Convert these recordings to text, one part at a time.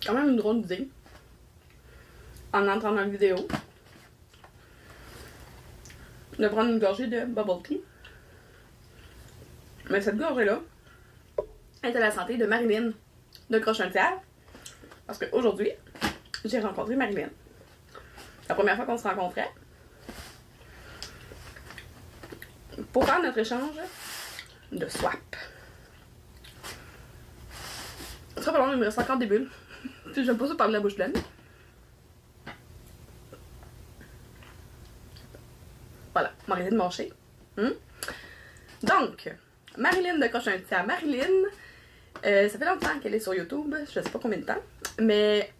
quand même une drôle d'idée. En entrant dans la vidéo. De prendre une gorgée de bubble tea. Mais cette gorgée-là est à la santé de Marilyn de Crochetière. Parce qu'aujourd'hui, j'ai rencontré Marilyn. La première fois qu'on se rencontrait. Pour faire notre échange de swap. Ça va long, il me reste encore des bulles. Puis j'aime pas ça par la bouche pleine. Voilà, Marilyn Monché. Donc, Marilyn de Crochetière. Marilyn, ça fait longtemps qu'elle est sur YouTube, je sais pas combien de temps. Mais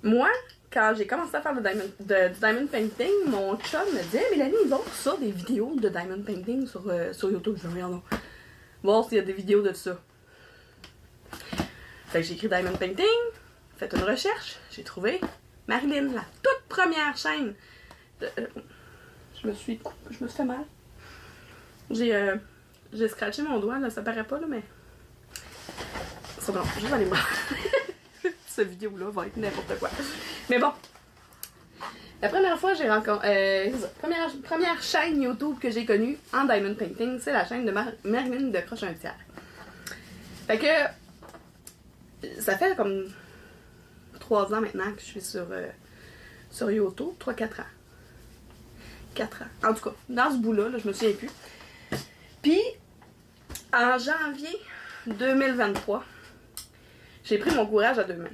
moi, quand j'ai commencé à faire du diamond painting, mon chum me dit hey, Mélanie, ils ont ça, des vidéos de diamond painting sur YouTube. Je dis regarde, voir s'il y a des vidéos de ça. Fait que j'ai écrit diamond painting, fait une recherche, j'ai trouvé Marilyn, la toute première chaîne. Je me suis fait mal. J'ai scratché mon doigt, là, ça paraît pas, là, mais. C'est bon, je vais aller voir. Cette vidéo-là va être n'importe quoi. Mais bon. La première fois, j'ai rencontré. Première chaîne YouTube que j'ai connue en diamond painting, c'est la chaîne de Marilyn de Crochetière. Fait que. Ça fait comme 3 ans maintenant que je suis sur YouTube. 3-4 ans. 4 ans. En tout cas, dans ce bout-là, je me souviens plus. Puis, en janvier 2023, j'ai pris mon courage à 2 mains.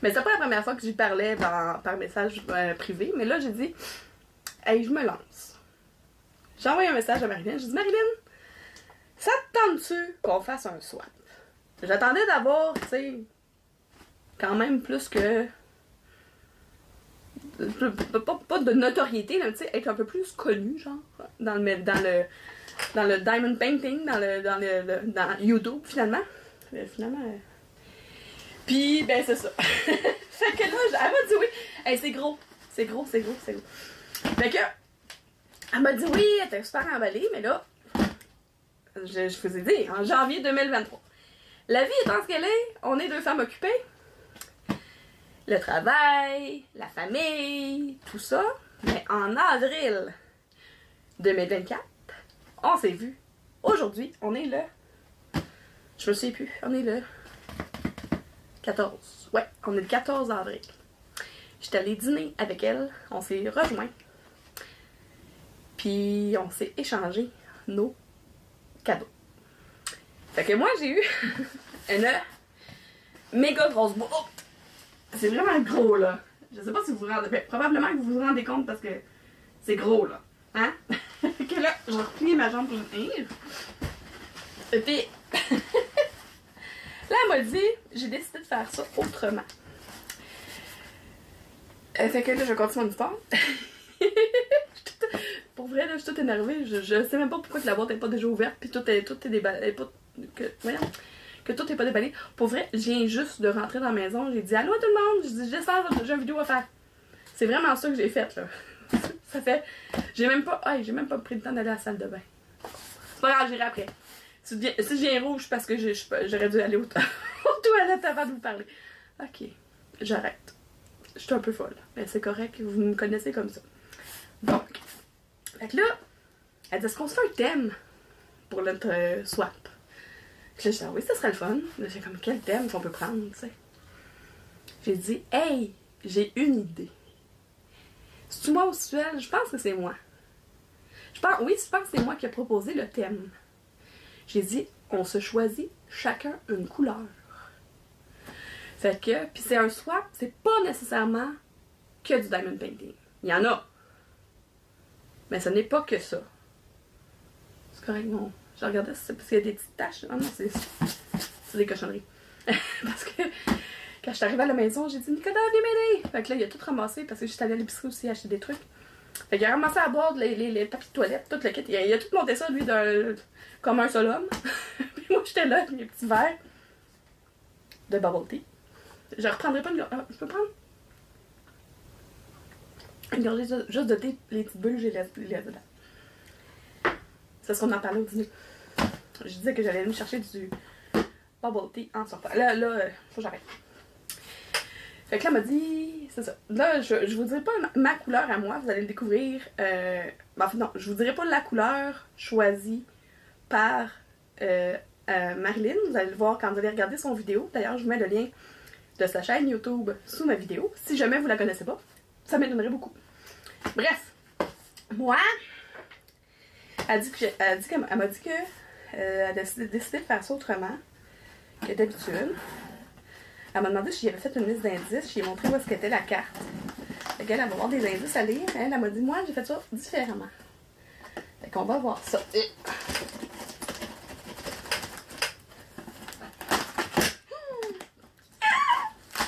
Mais c'était pas la première fois que j'y parlais par message privé, mais là, j'ai dit, hey, je me lance. J'ai envoyé un message à Marilyn, j'ai dit, Marilyn, ça te tente-tu qu'on fasse un swap? J'attendais d'avoir, tu sais, quand même plus que... Pas de notoriété, mais tu sais, être un peu plus connu, genre, dans le diamond painting, dans YouTube, finalement. Puis, ben, c'est ça. Fait que là, elle m'a dit oui. Hey, c'est gros. C'est gros. Fait que, elle m'a dit oui, elle était super emballée, mais là, je vous ai dit, en janvier 2023. La vie étant ce qu'elle est, on est 2 femmes occupées. Le travail, la famille, tout ça. Mais en avril 2024, on s'est vu. Aujourd'hui, on est le... Je me souviens plus. On est le 14. Ouais, on est le 14 avril. J'étais allée dîner avec elle. On s'est rejoints. Puis, on s'est échangé nos cadeaux. Fait que moi, j'ai eu une méga grosse boîte. C'est vraiment gros, là. Je sais pas si vous vous rendez... probablement que vous vous rendez compte parce que c'est gros, là. Hein? Que là, je vais replier ma jambe pour me tenir. Et puis... là, elle m'a dit, j'ai décidé de faire ça autrement. Fait que là, je continue mon histoire. Pour vrai, là, je suis toute énervée. Je sais même pas pourquoi que la boîte n'est pas déjà ouverte. Puis tout est déballé. Que tout est pas déballé. Pour vrai, je viens juste de rentrer dans la maison. J'ai dit allô à tout le monde. J'ai dit j'ai une vidéo à faire. C'est vraiment ça que j'ai fait, là. Ça fait. J'ai même pas pris le temps d'aller à la salle de bain. C'est pas grave, j'irai après. Si je viens rouge, parce que j'aurais dû aller aux toilettes avant de vous parler. Ok, j'arrête. Je suis un peu folle. Mais c'est correct, vous me connaissez comme ça. Donc, fait que là, elle dit est-ce qu'on se fait un thème pour notre swap? Puis là, je dis oui, ça serait le fun. Là, j'ai comme quel thème qu'on peut prendre, tu sais. J'ai dit hey, j'ai une idée. C'est-tu moi ou c'est elle? Je pense que c'est moi. Je pense que c'est moi qui ai proposé le thème. J'ai dit, on se choisit chacun une couleur. Fait que, puis c'est un swap, c'est pas nécessairement que du diamond painting. Il y en a. Mais ce n'est pas que ça. C'est correct, non. Je regardais si c'est parce qu'il y a des petites taches. Ah non, c'est des cochonneries. Parce que quand je suis arrivée à la maison, j'ai dit, Nicolas, viens m'aider. Fait que là, il a tout ramassé parce que j'étais allée à l'épicerie aussi acheter des trucs. Fait qu'il a ramassé à boire les tapis de toilette, tout le kit. Il a tout monté ça, lui, comme un seul homme. Puis moi, j'étais là, avec mes petits verres de bubble tea. Je reprendrai pas une gorgée. Je peux prendre une gorgée juste de thé, les petites bulles, j'ai les dedans. C'est ce qu'on en parlait au dîner. Je disais que j'allais aller me chercher du bubble tea en sortant. Là, faut que j'arrête. Fait que là, elle m'a dit, c'est ça. Là, je vous dirai pas ma couleur à moi, vous allez le découvrir. En fait, non, je vous dirai pas la couleur choisie par Marilyn. Vous allez le voir quand vous allez regarder son vidéo. D'ailleurs, je vous mets le lien de sa chaîne YouTube sous ma vidéo. Si jamais vous la connaissez pas, ça m'étonnerait beaucoup. Bref, moi, elle m'a dit que elle a décidé de faire ça autrement que d'habitude. Elle m'a demandé si j'avais fait une liste d'indices. Je lui ai montré où est-ce qu'était la carte. Fait qu'elle va avoir des indices à lire. Elle m'a dit, moi, j'ai fait ça différemment. Fait qu'on va voir ça. Ok.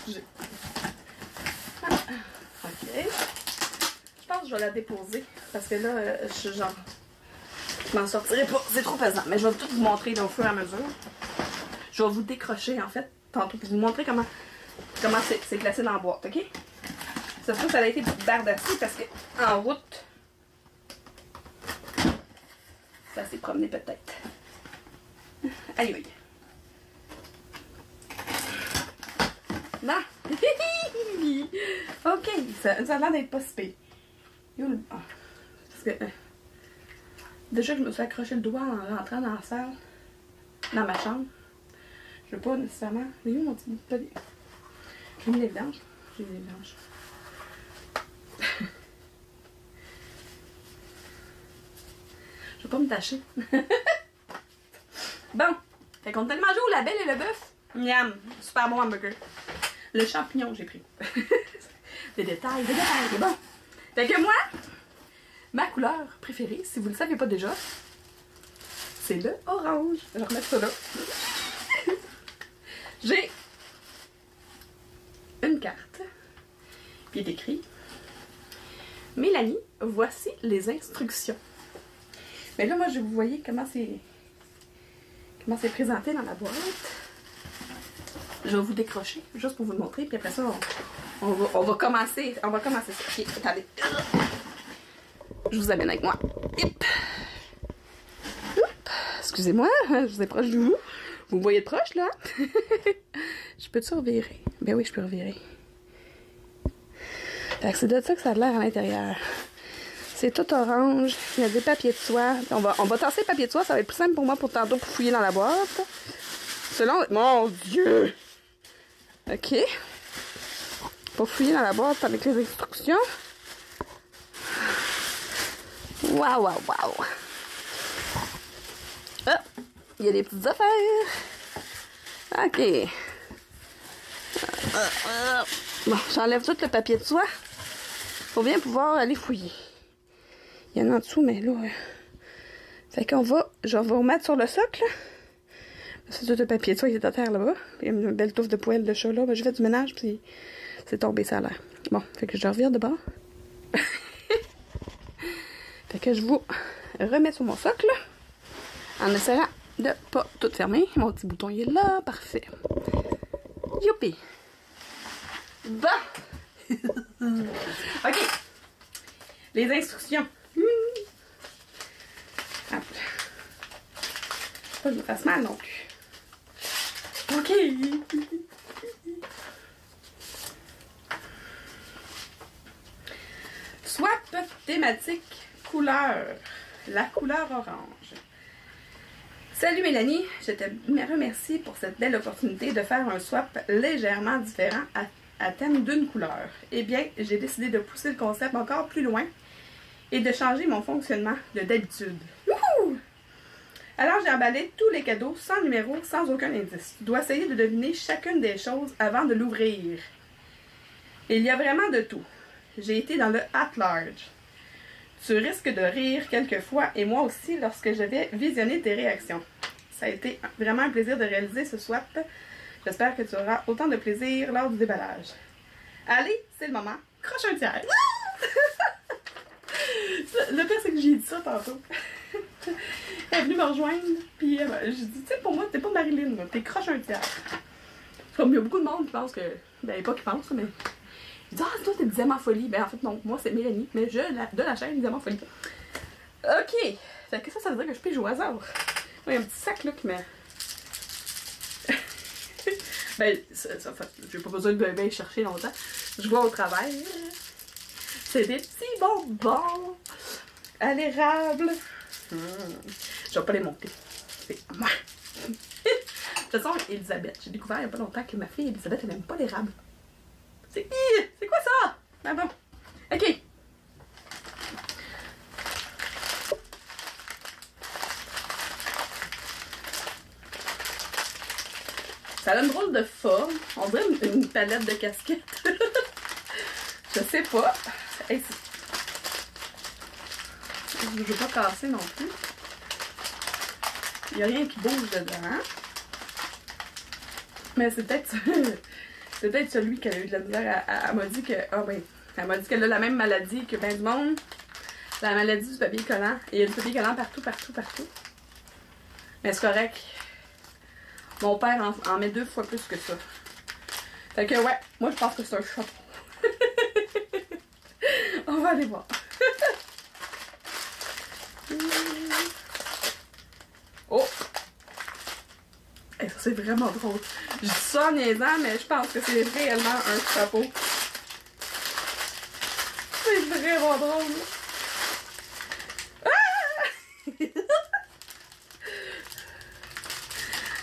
Je pense que je vais la déposer. Parce que là, je m'en sortirai pas. C'est trop pesant. Mais je vais tout vous montrer au fur et à mesure. Je vais vous décrocher, en fait, tantôt pour vous montrer comment c'est classé dans la boîte, ok? Ça se trouve que ça a été bardassé parce que en route, ça s'est promené peut-être. Aïe aïe. Non! Ok, ça a l'air d'être pas si pire. Parce que déjà que je me suis accroché le doigt en rentrant dans la salle, dans ma chambre. Je veux pas nécessairement. Mais où mon petit bout de papier? J'ai mis les vidanges. J'ai mis les vidanges. Je veux pas me tâcher. Bon. Fait qu'on est allé manger au La Belle et le Bœuf. Miam. Super bon hamburger. Le champignon, j'ai pris. Des détails, c'est bon. Fait que moi, ma couleur préférée, si vous le savez pas déjà, c'est le orange. Je vais remettre ça là. J'ai une carte, puis il est écrit « Mélanie, voici les instructions. » Mais là, moi, je vais vous voyez comment c'est présenté dans la boîte. Je vais vous décrocher, juste pour vous le montrer, puis après ça, on va commencer ça. Ok, attendez. Je vous amène avec moi. Hip. Excusez-moi, je vous ai proche de vous. Vous me voyez de proche, là? Je peux-tu revirer? Ben oui, je peux revirer. Fait que c'est de ça que ça a l'air à l'intérieur. C'est tout orange. Il y a des papiers de soie. On va tasser les papiers de soie. Ça va être plus simple pour moi pour tantôt pour fouiller dans la boîte. Selon... Mon Dieu! OK. Pour fouiller dans la boîte avec les instructions. Waouh, waouh, waouh! Ah! Il y a des petites affaires. OK. Bon, j'enlève tout le papier de soie pour bien pouvoir aller fouiller. Il y en a en dessous, mais là... Fait qu'on va... Je vais vous remettre sur le socle. C'est tout le papier de soie qui est à terre là-bas. Il y a une belle touffe de poêle de chat là. Ben, j'ai fait du ménage, puis c'est tombé, ça a l'air. Bon, fait que je revire de bord. Fait que je vous remets sur mon socle. En essayant de pas tout fermer. Mon petit bouton, il est là. Parfait. Youpi! Bon! OK. Les instructions. Hop. Faut pas que je me fasse mal non plus. OK. Swap thématique couleur. La couleur orange. Salut Mélanie, je te remercie pour cette belle opportunité de faire un swap légèrement différent à thème d'une couleur. Eh bien, j'ai décidé de pousser le concept encore plus loin et de changer mon fonctionnement de d'habitude. Wouhou! Alors j'ai emballé tous les cadeaux sans numéro, sans aucun indice. Tu dois essayer de deviner chacune des choses avant de l'ouvrir. Il y a vraiment de tout. J'ai été dans le at large. Tu risques de rire quelquefois et moi aussi lorsque je vais visionner tes réactions. Ça a été vraiment un plaisir de réaliser ce swap. J'espère que tu auras autant de plaisir lors du déballage. Allez, c'est le moment. Croche un tiers. Le pire, c'est que j'ai dit ça tantôt. Elle est venue me rejoindre, puis j'ai dit, tu sais, pour moi, t'es pas Marilyn, t'es croche un tiers. Comme il y a beaucoup de monde qui pense que, ben pas qui pense, mais ils disent, ah, toi, t'es Diamant Folie. Ben en fait, non, moi, c'est Mélanie, mais de la chaîne Diamant Folie. Ok, fait que ça veut dire que je pige au hasard. Il y a un petit sac là qui me... Ben, j'ai pas besoin de bien chercher longtemps. Je vois au travail. C'est des petits bonbons à l'érable. Je vais pas les monter. C'est moi. De toute façon, Elisabeth, j'ai découvert il y a pas longtemps que ma fille Elisabeth, elle n'aime pas l'érable. C'est quoi ça? Ah bon. Ok. Ça a une drôle de forme. On dirait une palette de casquettes. Je sais pas. Hey, je veux pas casser non plus. Il n'y a rien qui bouge dedans. Mais c'est peut-être c'est peut-être celui qui a eu de la misère. Elle m'a dit que. Ah oui. Elle m'a dit qu'elle a la même maladie que ben du monde. La maladie du papier collant. Et il y a du papier collant partout. Mais c'est correct. Mon père en met 2 fois plus que ça. Fait que ouais, moi je pense que c'est un chapeau. On va aller voir. Oh! Hey, ça c'est vraiment drôle. Je dis ça en niaisant, mais je pense que c'est réellement un chapeau. C'est vraiment drôle. Ah!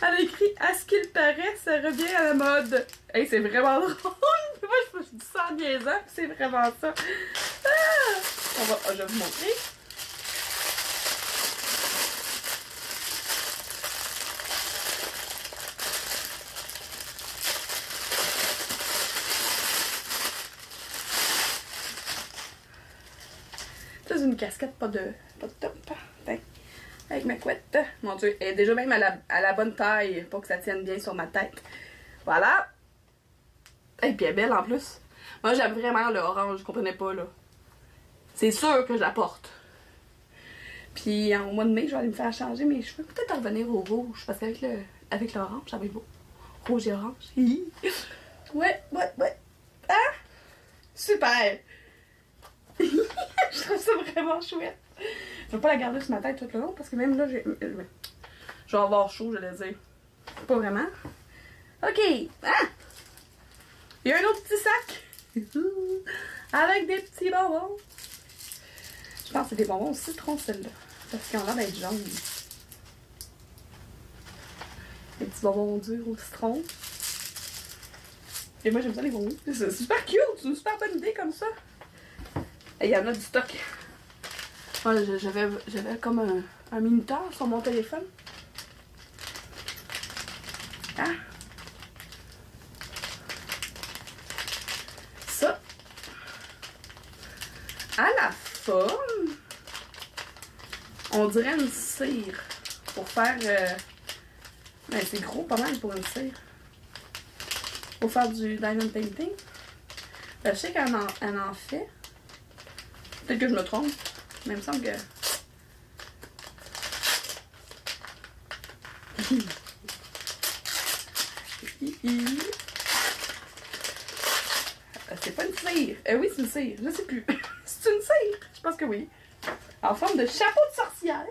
Elle a écrit « À ce qu'il paraît, ça revient à la mode. » Hey, c'est vraiment drôle. Moi, je dis ça en niaisant, c'est vraiment ça. Ah! Je vais vous montrer. Ça, c'est une casquette, pas de top. Avec ma couette. Mon Dieu, elle est déjà même à la bonne taille pour que ça tienne bien sur ma tête. Voilà. Et puis elle est belle en plus. Moi, j'aime vraiment le orange, je comprenais pas, là. C'est sûr que je la porte. Puis au mois de mai, je vais aller me faire changer mes cheveux. Peut-être revenir au rouge, parce qu'avec l'orange, ça va être beau. Rouge et orange. Ouais. Ah! Super! Je trouve ça vraiment chouette. Je vais pas la garder sur ma tête tout le long parce que même là, je vais avoir chaud, je l'ai dire. Pas vraiment. Ok. Ah! Il y a un autre petit sac. Avec des petits bonbons. Je pense que c'est des bonbons au citron, celle-là. Parce qu'ils ont l'air d'être jaunes. Des petits bonbons durs au citron. Et moi, j'aime ça les bonbons. C'est super cute. C'est une super bonne idée comme ça. Et il y en a du stock. Ouais, j'avais comme un minuteur sur mon téléphone. Ah! Ça. À la forme, on dirait une cire. Pour faire... Ben, c'est gros pas mal pour une cire. Pour faire du diamond painting. Ben, je sais qu'elle en fait. Peut-être que je me trompe. Mais il me semble que... C'est pas une cire. Oui, c'est une cire. Je sais plus. C'est une cire. Je pense que oui. En forme de chapeau de sorcière.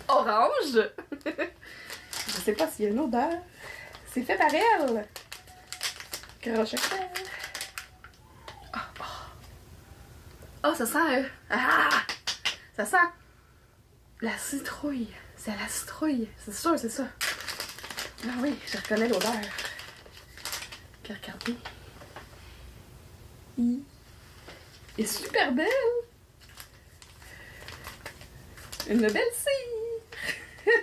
Orange. Je sais pas s'il y a une odeur. C'est fait par elle. Crochet. Oh, ça sent... ça sent... la citrouille. C'est la citrouille. C'est sûr, c'est ça. Ah oui, je reconnais l'odeur. Regardez. Elle est super belle. Une belle cire.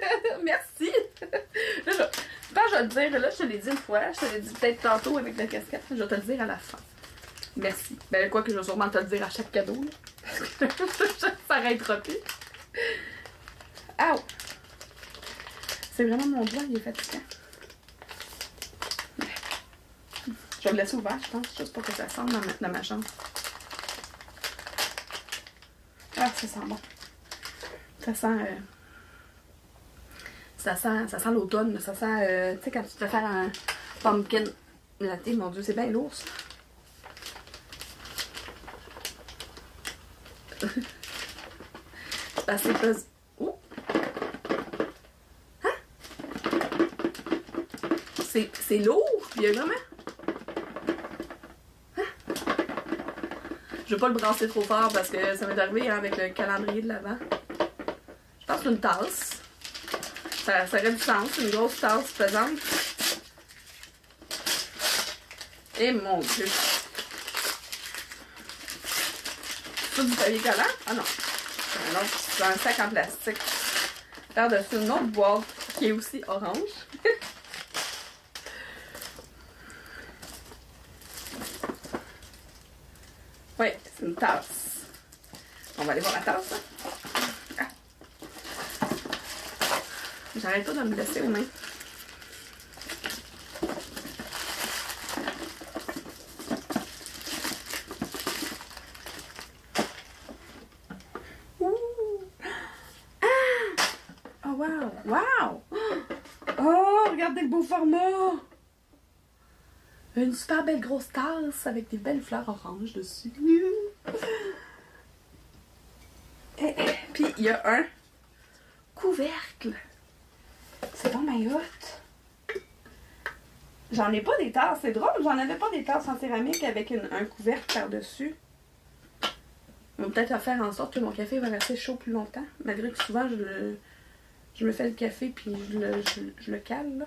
Merci. Là, je vais te dire, là, je te l'ai dit une fois. Je te l'ai dit peut-être tantôt avec la casquette. Je vais te le dire à la fin. Merci. Ben, quoi que je vais sûrement te le dire à chaque cadeau, là. Ça s'arrêtera plus. Ow! C'est vraiment mon doigt, il est fatiguant. Je vais le laisser ouvert, je pense, juste pour que ça sente dans ma chambre. Ah, ça sent bon. Ça sent l'automne, ça sent, tu sais, quand tu te fais faire un pumpkin latte, mon Dieu, c'est bien lourd, ça. C'est pas... Oh! Hein? c'est lourd. Il y a vraiment... Hein? Je vais pas le brasser trop fort parce que ça m'est arrivé hein, avec le calendrier de l'Avent. Je pense que c'est une tasse. Ça aurait du sens. C'est une grosse tasse pesante. Et mon Dieu. C'est du papier collant? Ah non. C'est un sac en plastique. Par-dessus une autre boîte qui est aussi orange. Oui, c'est une tasse. On va aller voir la tasse. Hein? Ah. J'arrête pas de me laisser aux mains. Wow! Oh, regardez le beau format! Une super belle grosse tasse avec des belles fleurs oranges dessus. Et puis, il y a un couvercle. C'est vraiment hot. J'en ai pas des tasses. C'est drôle, j'en avais pas des tasses en céramique avec un couvercle par-dessus. On va peut-être faire en sorte que mon café va rester chaud plus longtemps. Malgré que souvent, je me fais le café puis je le cale, là.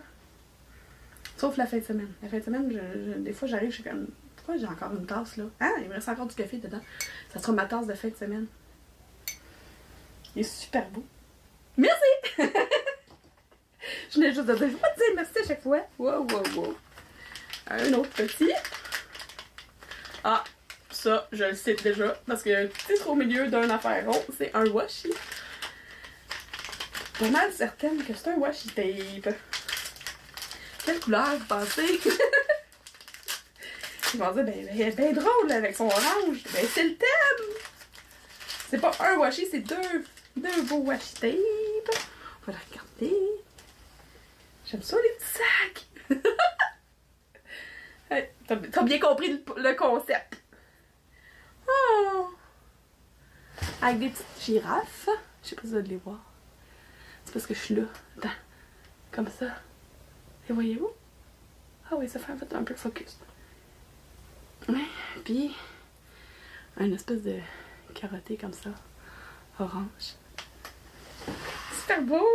Sauf la fin de semaine. La fin de semaine, des fois, j'arrive, je suis comme... Pourquoi j'ai encore une tasse, là? Ah, il me reste encore du café dedans. Ça sera ma tasse de fin de semaine. Il est super beau. Merci! Je venais juste de dire, je vais pas te dire merci à chaque fois. Wow. Un autre petit. Ah, ça, je le sais déjà. Parce que le titre au milieu d'un affaire rond, c'est un washi. Pas mal certaine que c'est un washi tape. Quelle couleur vous pensez? Je pensais, ben drôle avec son orange. Ben c'est le thème! C'est pas un washi, c'est deux beaux washi tape. On va la regarder. J'aime ça les petits sacs! Hey, t'as bien compris le concept. Oh! Avec des petites girafes. Je sais pas si vous allez les voir. C'est parce que je suis là. Attends. Comme ça. Et voyez-vous? Ah oui, ça fait en fait un peu focus. Ouais. Puis, une espèce de carotté comme ça. Orange. Super beau!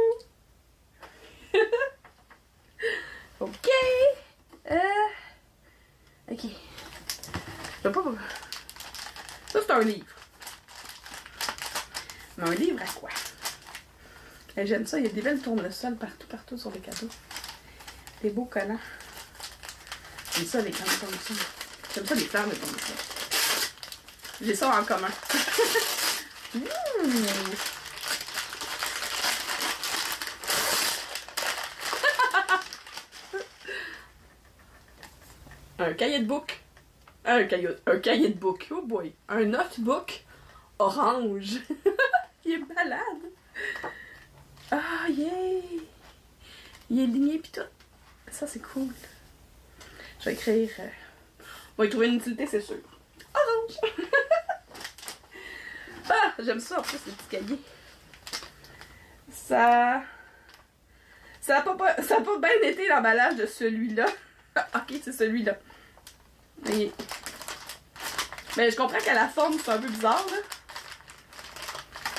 Ok! Ok. Je vais pas... Ça, c'est un livre. Mais un livre à quoi? J'aime ça, il y a des belles tournesols partout sur les cadeaux. Des beaux collants. J'aime ça, les collants comme ça. J'aime ça, les fleurs de tournesol. J'ai ça en commun. Un cahier de book. Un cahier de book. Oh boy. Un notebook orange. Il est malade. Ah, yay! Il est ligné pis tout. Ça, c'est cool. Je vais écrire... On va y trouver une utilité, c'est sûr. Orange! Ah, j'aime ça, en plus, les petits cahiers. Ça a pas bien été l'emballage de celui-là. Ok, c'est celui-là. Mais je comprends qu'à la forme, c'est un peu bizarre, là.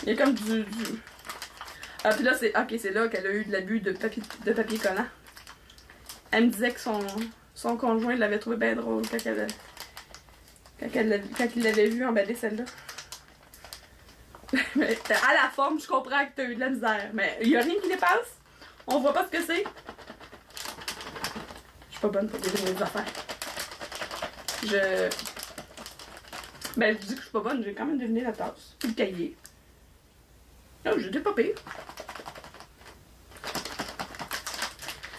Il y a comme du... Ah, puis là, c'est... Ok, c'est là qu'elle a eu de l'abus de papier collant. Elle me disait que son conjoint l'avait trouvé bien drôle quand il l'avait vu emballer celle-là. Mais à la forme, je comprends que t'as eu de la misère. Mais il y a rien qui dépasse. On voit pas ce que c'est. Je suis pas bonne pour deviner les affaires. Ben, je dis que je suis pas bonne, j'ai quand même deviné la tasse. Le cahier. Non, j'étais pas pire.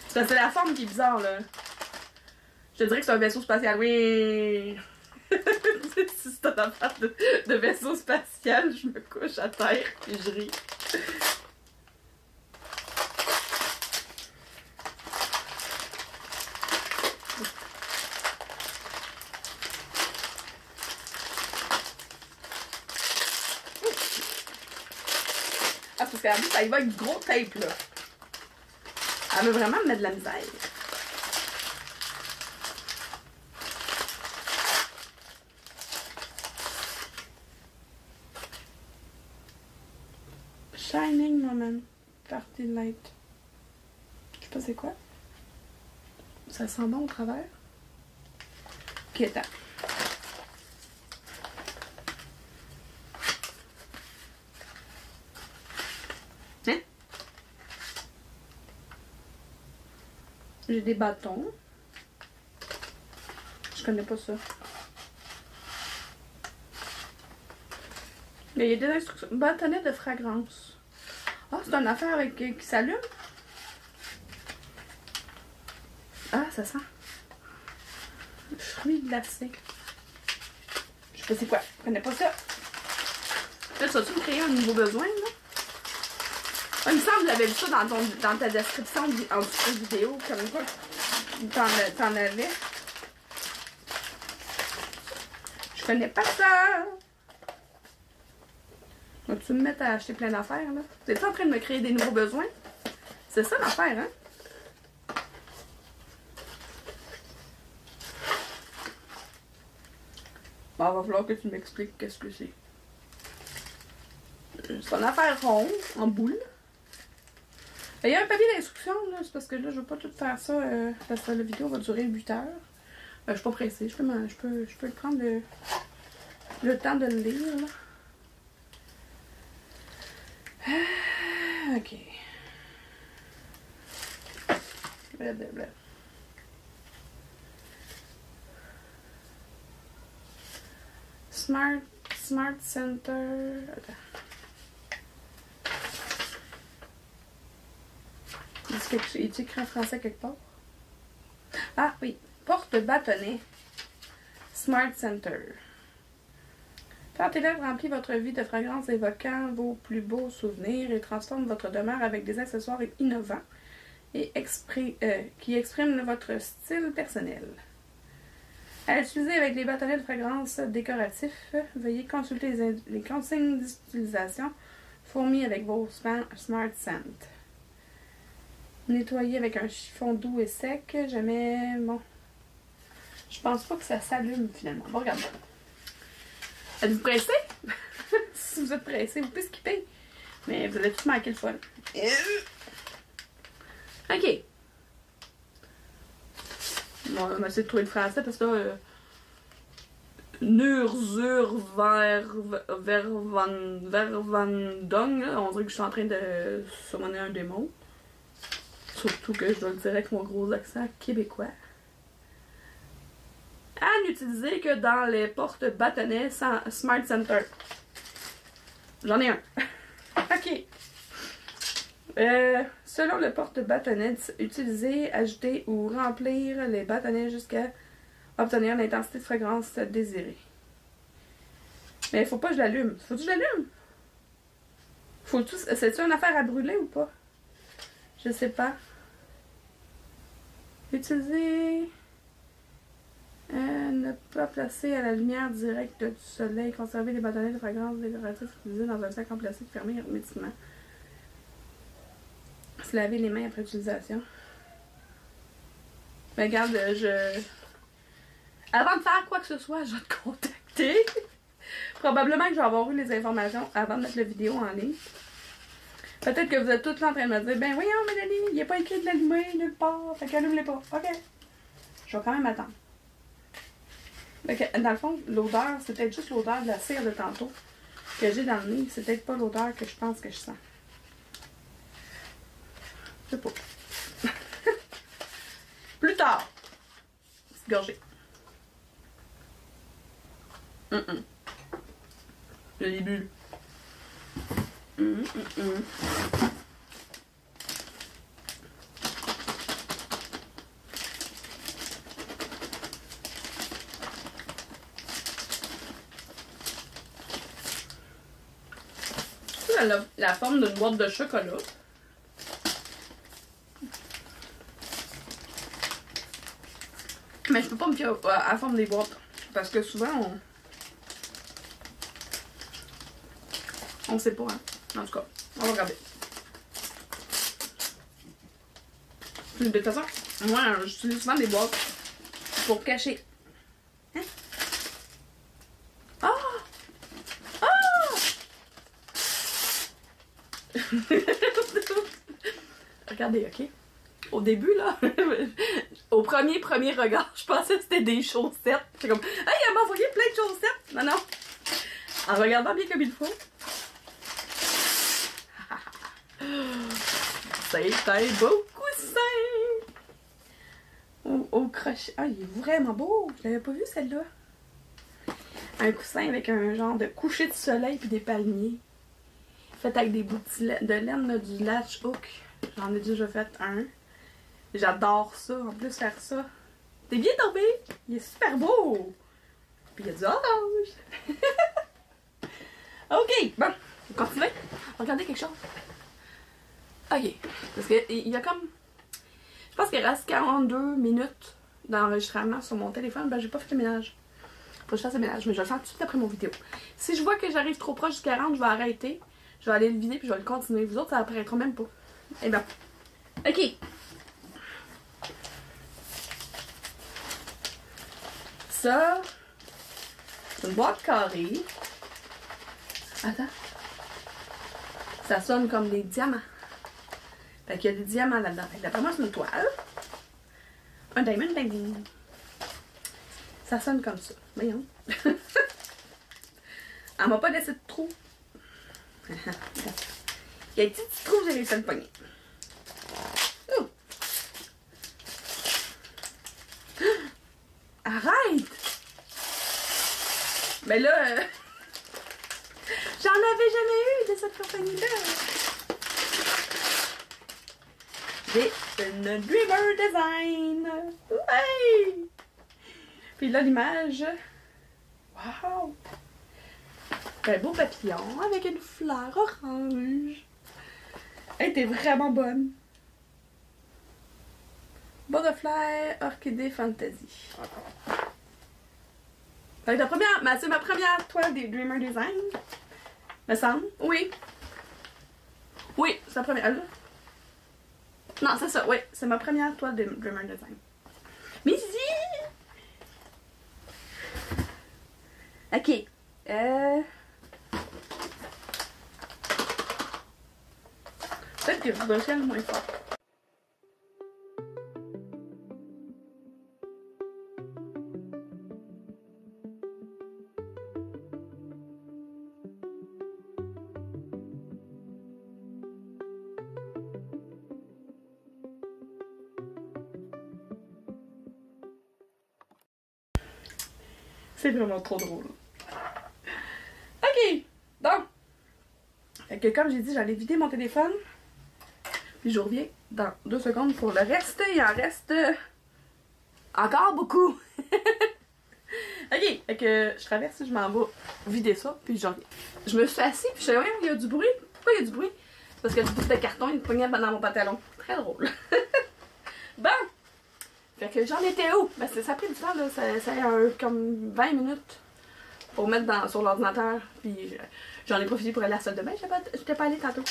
C'est la forme qui est bizarre, là. Je te dirais que c'est un vaisseau spatial. Oui! Si c'est une affaire de vaisseau spatial, je me couche à terre et je ris. Ah, parce qu'en plus, ça y va avec du gros tape, là. Elle veut vraiment me mettre de la misère. Shining Moment. Party Light. Je sais pas c'est quoi. Ça sent bon au travers. Ok, attends. Hein? J'ai des bâtons. Je connais pas ça. Il y a des instructions. Bâtonnet de fragrance. Ah, c'est une affaire avec, qui s'allume? Ah, ça sent. Fruits glacés. Je sais pas c'est quoi. Je connais pas ça. Là, ça va-tu me créer un nouveau besoin, là? Ah, il me semble que j'avais vu ça dans ta description en dessous de vidéo. Comme quoi, t'en avais. Je connais pas ça. Vas-tu me mettre à acheter plein d'affaires, là? T'es-tu en train de me créer des nouveaux besoins? C'est ça l'affaire, hein? Bon, il va falloir que tu m'expliques qu'est-ce que c'est. C'est une affaire ronde, en boule. Il y a un papier d'instruction, là. C'est parce que là, je veux pas tout faire ça. Parce que la vidéo va durer 8 heures. Je suis pas pressée. Je peux prendre le temps de le lire, là. Ok. Blablabla. Smart Center. Attends. Il est écrit en français quelque part? Ah oui. Porte bâtonnet. Smart Center. Party-Light remplit votre vie de fragrances évoquant vos plus beaux souvenirs et transforme votre demeure avec des accessoires innovants et qui expriment votre style personnel. À utiliser avec les bâtonnets de fragrances décoratifs, veuillez consulter les consignes d'utilisation fournies avec vos Smart Scent. Nettoyer avec un chiffon doux et sec. Jamais... Bon. Je pense pas que ça s'allume finalement. Bon, regarde. Êtes-vous pressé? Si vous êtes pressé, vous pouvez skipper. Mais vous allez tous manquer le fun. Ok. Bon, on va essayer de trouver le français parce que là... Vervandong, on dirait que je suis en train de summoner un démon. Surtout que je dois le dire avec mon gros accent québécois. À n'utiliser que dans les portes bâtonnets Smart Center. J'en ai un. Ok. Selon le porte-bâtonnet, utiliser, ajouter ou remplir les bâtonnets jusqu'à obtenir l'intensité de fragrance désirée. Mais il faut pas que je l'allume. Faut-tu que je l'allume? C'est-tu une affaire à brûler ou pas? Je sais pas. Utiliser... ne pas placer à la lumière directe du soleil. Conserver les bâtonnets de fragrance décoratifs utilisés dans un sac en plastique fermé hermétiquement. Se laver les mains après utilisation. Mais regarde, avant de faire quoi que ce soit, je vais te contacter. Probablement que je vais avoir eu les informations avant de mettre la vidéo en ligne. Peut-être que vous êtes tous là en train de me dire, ben voyons Mélanie, il n'y a pas écrit de l'allumer nulle part, fait qu'allume-les pas. Ok. Je vais quand même attendre. Dans le fond, l'odeur, c'est peut-être juste l'odeur de la cire de tantôt que j'ai dans le nez. C'est peut-être pas l'odeur que je pense que je sens. Je sais pas. Plus tard. Petite gorgée. Le début. Elle a la forme d'une boîte de chocolat. Mais je peux pas me fier à la forme des boîtes. Parce que souvent, on sait pas, hein. En tout cas, on va regarder. De toute façon, moi, j'utilise souvent des boîtes pour cacher. Hein? Ah! Ah! Regardez, ok? Au début, là, au premier regard, je pensais que c'était des chaussettes. J'étais comme, hey, elle m'a envoyé plein de chaussettes! Non, non. En regardant bien comme il faut. C'est un beau coussin! Au crochet. Ah, il est vraiment beau! Je l'avais pas vu, celle-là. Un coussin avec un genre de coucher de soleil puis des palmiers. Fait avec des bouts de laine, là, du latch hook. J'en ai déjà fait un. J'adore ça, en plus faire ça. T'es bien tombé! Il est super beau! Puis il y a du orange! Ok, bon, on continue. Regardez quelque chose. Ok, parce que il y a comme... Je pense qu'il reste 42 minutes d'enregistrement sur mon téléphone. Ben, j'ai pas fait le ménage. Faut que je fasse le ménage, mais je vais le faire tout de suite après mon vidéo. Si je vois que j'arrive trop proche du 40, je vais arrêter. Je vais aller le vider puis je vais le continuer. Vous autres, ça apparaîtra même pas. Et ben, ok. Ça, c'est une boîte carrée. Attends. Ça sonne comme des diamants. Fait qu'il y a des diamants là-dedans. Fait que d'après moi, c'est une toile. Un diamond, ding ding. Ça sonne comme ça. Voyons. Elle m'a pas laissé de trou. Il y a des petits trous, j'ai réussi à le pogner. Oh. Arrête! Mais là, j'en avais jamais eu de cette compagnie-là. J'ai une Dreamer Design. Ouais! Puis là, l'image. Wow! Un beau papillon avec une fleur orange. Elle était vraiment bonne. Butterfly Orchidée Fantasy. Fait que c'est ma première toile des Dreamer Design. Me semble. Oui. Oui, c'est la première. Non, c'est ça, oui. C'est ma première toile de Dreamer Design. Missy! Ok. Peut-être que je dois faire moins fort. C'est vraiment trop drôle. Ok, donc. Fait que comme j'ai dit, j'allais vider mon téléphone. Puis je reviens dans 2 secondes pour le reste. Il en reste encore beaucoup. Ok, fait que je traverse, je m'en vais vider ça, puis je reviens. Je me suis assise, puis je sais, il y a du bruit. Pourquoi il y a du bruit? Parce que du bout de carton, il pognait dans mon pantalon. Très drôle. Bon! Fait que j'en étais où? Ben ça a pris du temps, là. Ça a comme 20 minutes pour mettre sur l'ordinateur. Puis j'en ai profité pour aller à la salle de bain. J'étais pas allée tantôt.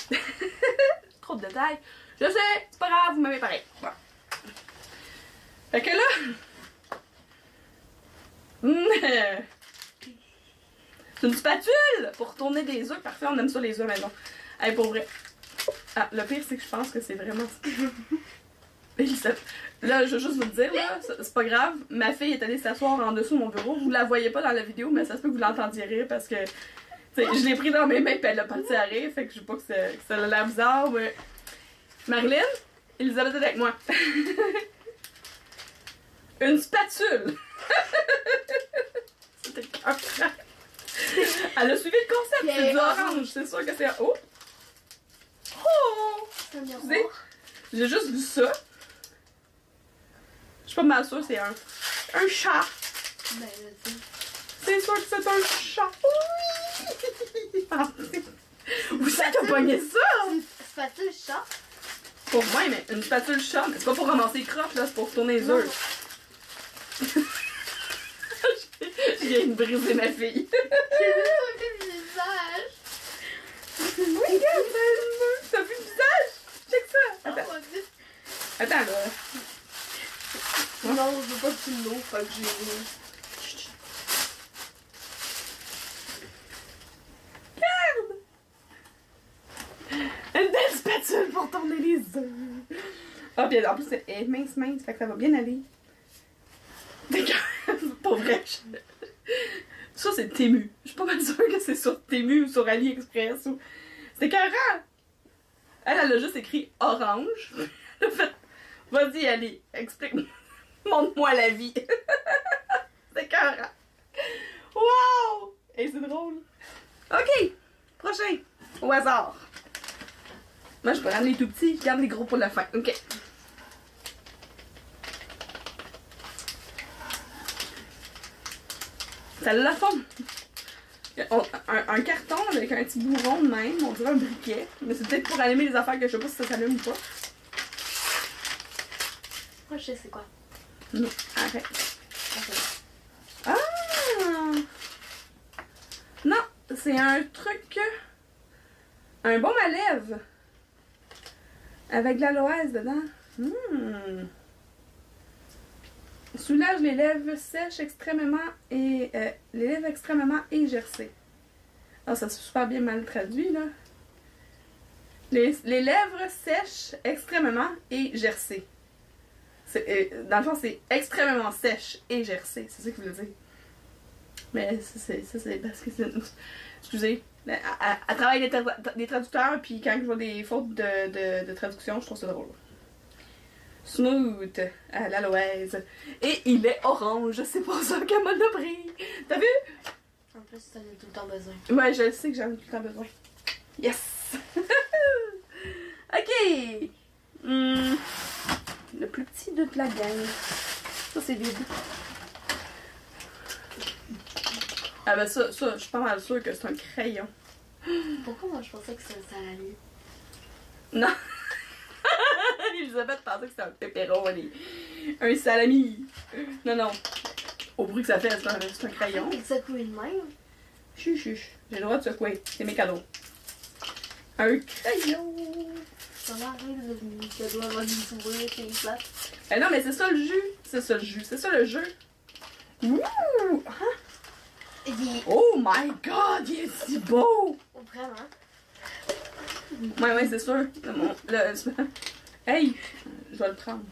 Trop de détails. Je sais, c'est pas grave, vous m'aimez pareil. Bon. Fait que là... c'est une spatule pour tourner des œufs. Parfait, on aime ça les œufs maintenant. Hey, pour vrai. Ah, le pire, c'est que je pense que c'est vraiment... Là, je veux juste vous le dire, là, c'est pas grave. Ma fille est allée s'asseoir en dessous de mon bureau. Vous la voyez pas dans la vidéo, mais ça se peut que vous l'entendiez rire parce que je l'ai pris dans mes mains et elle a parti à rire. Fait que je sais pas que ça a l'air bizarre, mais... Marilyn, Elisabeth est avec moi. Une spatule. C'était cœur. Elle a suivi le concept, c'est du orange. C'est sûr que c'est... Oh! Oh! J'ai juste vu ça. Je suis pas mal sûre, c'est un chat. Ben, c'est sûr que c'est un chat. Oui! Où ça t'as pogné ça? Une spatule chat? Pour moi, mais une spatule chat, mais c'est pas pour ramasser les crottes, là, c'est pour tourner les œufs. Je viens de briser ma fille. J'ai vu le visage. Oui, regarde, t'as vu le visage? Check ça. Attends. Oh, mon Dieu. Attends, là. Non, je veux pas que tu l'eau, fait que j'ai... Regarde! tourner les œufs. Ah, puis en plus, elle est mince, fait que ça va bien aller. Pour vrai. Ça, c'est Temu. Je suis pas mal sûre que c'est sur Temu ou sur AliExpress. Ou... C'est écœurant! Elle a juste écrit orange. Elle a fait, vas-y, Ali, explique-moi. Montre-moi la vie. C'est écœurant. Wow! Et c'est drôle. Ok, prochain. Au hasard. Moi, je peux ramener les tout petits. Je garde les gros pour la fin. Ok. Ça a la forme. Un carton avec un petit bout rond de même. On dirait un briquet. Mais c'est peut-être pour allumer les affaires que je sais pas si ça s'allume ou pas. Moi, je sais c'est quoi. Non, arrête. Okay. Ah! Non, c'est un truc... Un baume à lèvres. Avec de l'aloès dedans. Soulage les lèvres sèches extrêmement et... les lèvres extrêmement égercées. Ah, ça c'est super bien mal traduit, là. Les lèvres sèches extrêmement égercées. Dans le fond, c'est extrêmement sèche et gercée. C'est ça qu'il veut dire. Mais c'est parce que c'est... Excusez. Elle travaille des traducteurs, puis quand je vois des fautes de traduction, je trouve ça drôle. Smooth à l'aloès. Et il est orange. C'est pour ça qu'elle m'en a pris. T'as vu? En plus, t'en as tout le temps besoin. Ouais, je sais que j'en ai tout le temps besoin. Yes! Ok! Le plus petit de la gang. Ça, c'est vide. Ah ben ça, je suis pas mal sûre que c'est un crayon. Pourquoi moi je pensais que c'était un salami? Non! Elisabeth pensait que c'était un pepperoni. Un salami. Non. Au bruit que ça fait, c'est un crayon. Il secoue de même. Chuch. J'ai le droit de secouer. C'est mes cadeaux. Un crayon. Ça va arriver de doit avoir du sourire et une plate. Eh non, mais c'est ça le jus. C'est ça le jeu. Ouh! Hein? Oh my god, il est si beau! Vraiment? Ouais, c'est sûr. Hey! Je vais le prendre.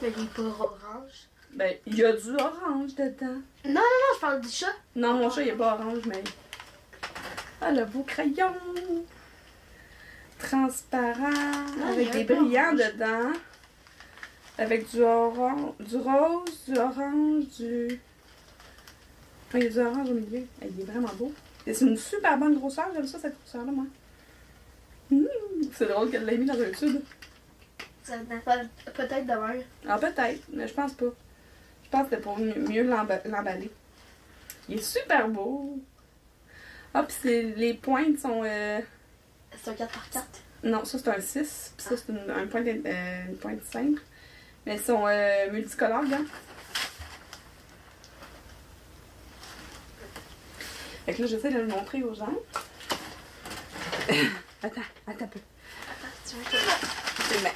Mais il est pas orange. Ben, il y a du orange dedans. Non, je parle du chat. Non, mon chat, il est pas orange, mais... Ah, le beau crayon! Transparent, avec des brillants dedans. Avec du orange, du rose, du orange, du... Ah, il y a du orange au milieu. Il est vraiment beau. Et c'est une super bonne grosseur. J'aime ça, cette grosseur-là, moi. C'est drôle qu'elle l'ait mis dans un tube. Ça peut-être demain. Ah, peut-être, mais je pense pas. Je pense que c'était pour mieux l'emballer. Il est super beau. Ah, puis les pointes sont... C'est un 4x4? Non, ça c'est un 6. Puis ça c'est une pointe simple. Mais ils sont multicolores, là. Fait que là, j'essaie de le montrer aux gens. Attends un peu. Attends, tu veux que C'est bien.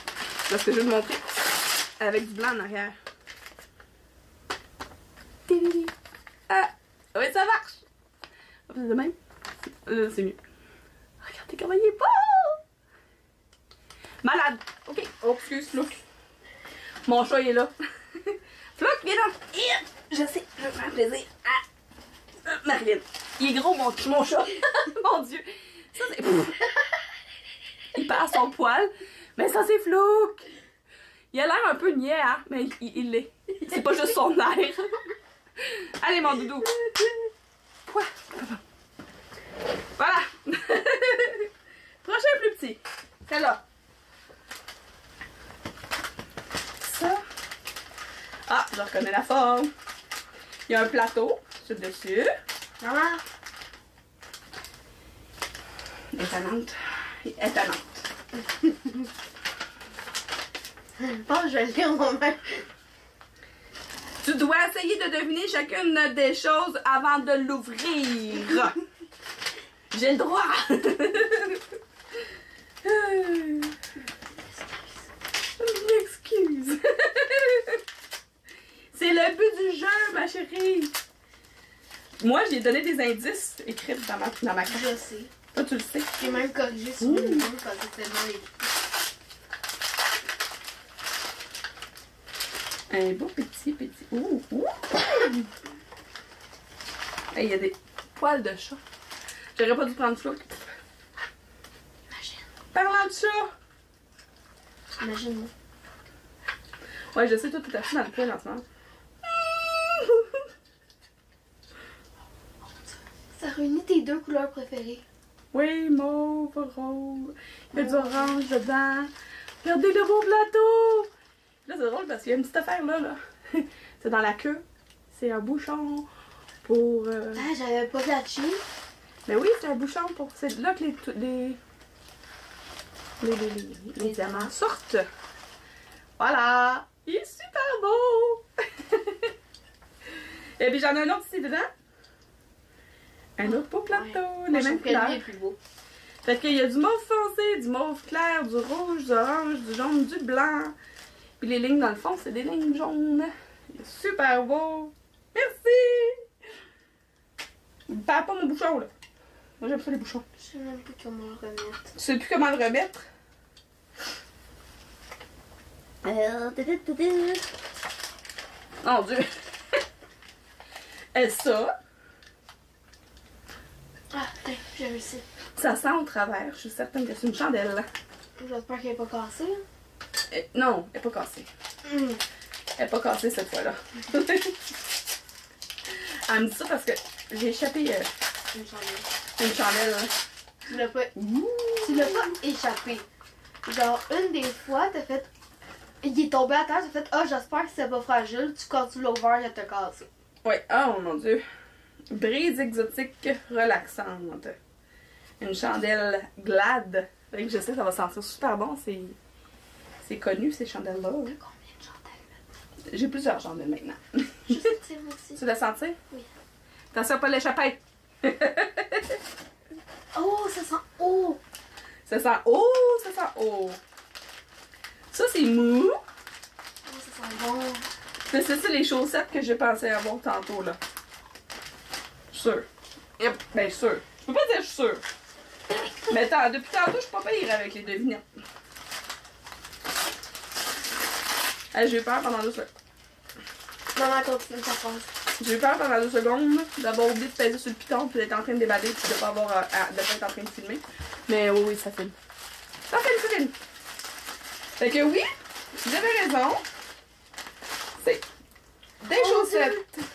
Parce que je vais le montrer avec du blanc en arrière. Ah! Oui, ça marche! Hop, c'est de même. Là, c'est mieux. Regardez comment il est beau! Malade! Ok. Oh, excuse, Flouk. Mon chat, il est là. Flouk, viens là! Je sais, je vais faire plaisir à Marilyn. Il est gros, mon chat. Mon Dieu. Ça, c'est... Il perd son poil. Mais ça, c'est Flouk. Il a l'air un peu niais, hein, mais il l'est. C'est pas juste son air. Allez, mon doudou. Quoi? Voilà. Prochain plus petit. Celle-là. Ça. Ah, je reconnais la forme. Il y a un plateau sur le dessus. Maman! Étonnante. Étonnante. Bon, je vais le lire moi-même. Tu dois essayer de deviner chacune des choses avant de l'ouvrir. J'ai le droit. M'excuse. C'est le but du jeu, ma chérie. Moi, j'ai donné des indices écrits dans ma carte. Je sais. Toi, tu le sais. J'ai même corrigé sur le vidéo parce que c'était dans les... Un beau petit. Ouh! Hey, il y a des poils de chat. J'aurais pas dû prendre ça. Imagine. Parlant de chat! Imagine-moi. Ouais, je sais, toi, t'es assis dans le poil en ce moment. Ça réunit tes deux couleurs préférées. Oui, mauve, rose. Il y a du orange dedans. Regardez le beau plateau! Là, c'est drôle parce qu'il y a une petite affaire là. C'est dans la queue. C'est un bouchon pour. Ah, j'avais pas catché. Mais oui, c'est un bouchon pour. C'est là que les diamants sortent. Voilà! Il est super beau! Et puis j'en ai un autre ici dedans. Un autre beau plateau, Ouais. les Moi, je mêmes trouve que lui couleurs. est plus beau. Fait qu'il y a du mauve foncé, du mauve clair, du rouge, du orange, du jaune, du blanc. Puis les lignes dans le fond, c'est des lignes jaunes. Il est super beau. Merci! Perds pas mon bouchon, là. Moi, j'aime ça, les bouchons. Je sais même pas comment le remettre. Tu sais plus comment le remettre? Mon Dieu! Et ça, Ah, putain, j'ai réussi. ça sent au travers. Je suis certaine que c'est une chandelle. J'espère qu'elle est pas cassée. Non, elle n'est pas cassée. Elle n'est pas cassée cette fois-là. Elle me dit ça parce que j'ai échappé Une chandelle. une chandelle. Tu l'as pas... Tu l'as pas échappé. Genre, une des fois, t'as fait... Il est tombé à terre, t'as fait « Ah, j'espère que c'est pas fragile. » Quand tu l'as ouvert, il t'a cassé. Ouais, oh mon Dieu. Brise exotique relaxante. Une chandelle Glad. Fait que je sais que ça va sentir super bon. C'est connu, ces chandelles-là. T'as combien de chandelles maintenant? J'ai plusieurs chandelles maintenant. Je sais que c'est moi aussi. Tu l'as senti? Oui. Attention à pas l'échapper. Oh, ça sent... Oh! Ça sent haut, ça sent haut. Ça, c'est mou. Oh, ça sent bon. C'est ça les chaussettes que j'ai pensé avoir tantôt, là. Sûr. Yep, ben sûr. Je peux pas dire je suis sûre. Mais depuis tantôt, je suis pas pire avec les devinettes. Hey, j'ai eu peur pendant 2 secondes. Maman, continue ta phrase. J'ai eu peur pendant 2 secondes d'avoir oublié de peser sur le piton puis d'être en train de déballer puis de pas avoir de pas être en train de filmer. Mais oui, oui, ça filme. Ça filme. Fait que oui, vous avez raison. C'est des chaussettes. Oui.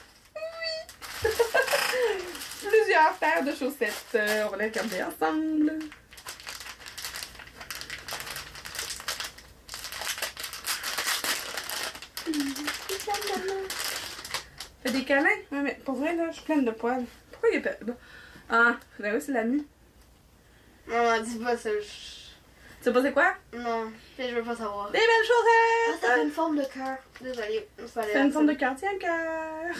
Plusieurs paires de chaussettes. On va les regarder ensemble. Fais des câlins? Ouais, mais pour vrai, là, je suis pleine de poils. Pourquoi il y a pas... Ah, ben oui, c'est la mue. Maman, dis pas ça. Tu sais pas c'est quoi? Non, je veux pas savoir. Des belles Ah, chaussettes! ça fait une forme de cœur. Désolée. C'est une forme de cœur. Tiens, cœur!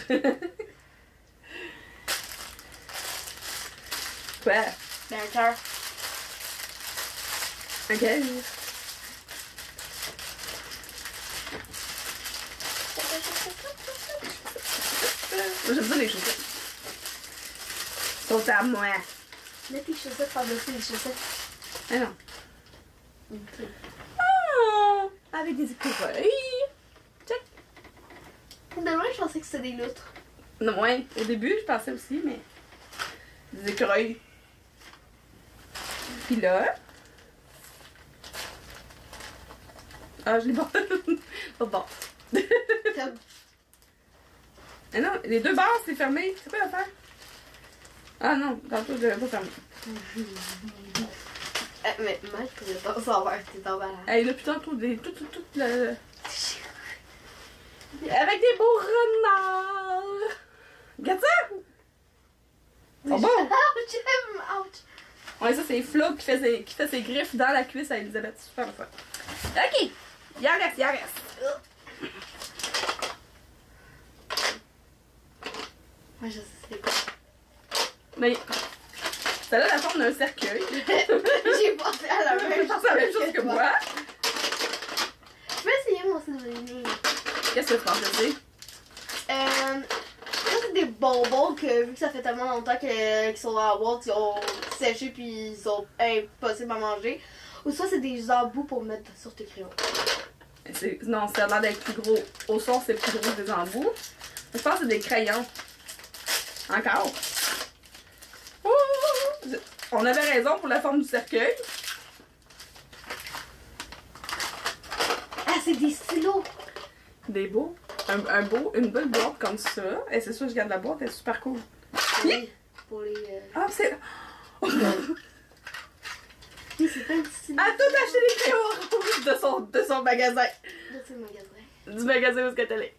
Quoi? Ben, un cœur. Ok. Moi, j'aime ça les chaussettes. Sont à moi. Mets tes chaussettes par-dessus les chaussettes. Ah non. Oh! Avec des écureuils. Check. De loin, je pensais que c'était des loutres. Non, ouais. Au début, je pensais aussi, mais... Des écureuils. Puis là... Ah, je l'ai pas. Pas bon. Comme... Ah non, les 2 barres, c'est fermé. C'est quoi l'affaire? Ah non, tantôt, je l'avais pas fermé. mais moi, je pourrais pas savoir que t'es emballage. Hey, là, puis tantôt, tout le... Avec des beaux renards. Regarde ça! Ils sont beaux. J'aime! Ouch! Ouais, ça, c'est Flo qui fait ses griffes dans la cuisse à Elisabeth. Super le fun. OK! Il en reste. Moi, je sais c'est quoi. Mais ça a la forme d'un cercueil. J'ai pensé à la même chose. C'est la même chose que moi. Je vais essayer mon souvenir. Qu'est-ce que tu penses que c'est? Ça, c'est des bonbons que, vu que ça fait tellement longtemps qu'ils sont dans la boîte, ils ont séché puis ils sont impossibles à manger. Ou soit c'est des embouts pour mettre sur tes crayons. Non, ça a l'air d'être plus gros. Au son, c'est plus gros que des embouts. Je pense que c'est des crayons. Encore. Ouh! On avait raison pour la forme du cercueil. Ah, c'est des stylos! Des beaux. Une belle boîte comme ça. Et c'est sûr, je garde la boîte, elle est super cool. Oui, pour les... Ah, c'est. Oui, c'est pas un petit stylo. Elle a tout acheté des crayons rouges de son magasin. De ce magasin. Du magasin où est-ce qu'elle est.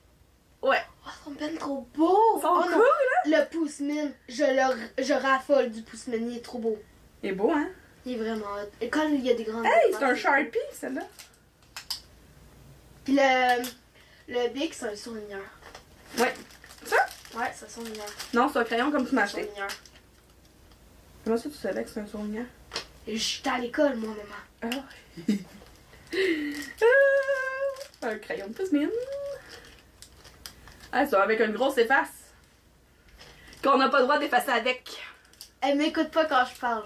Ouais. Oh, ils sont bien trop beaux! Ils sont Oh, cool, non. hein? Le Pousse-Mine, je raffole du Pousse-Mine, il est trop beau. Il est beau, hein? Il est vraiment hot. Et quand il y a des grandes... Hey, c'est un Sharpie, celle-là. Puis le Bic, c'est un surligneur. Ouais. Ça? Ouais, c'est un surligneur. Non, c'est un crayon comme tu m'as acheté. Surligneur. Comment ça, tu savais que c'est un surligneur? J'étais à l'école, moi, maman. Ah. Un crayon de pouce-mine. Ah, ça, avec une grosse efface. Qu'on n'a pas le droit d'effacer avec. Elle m'écoute pas quand je parle.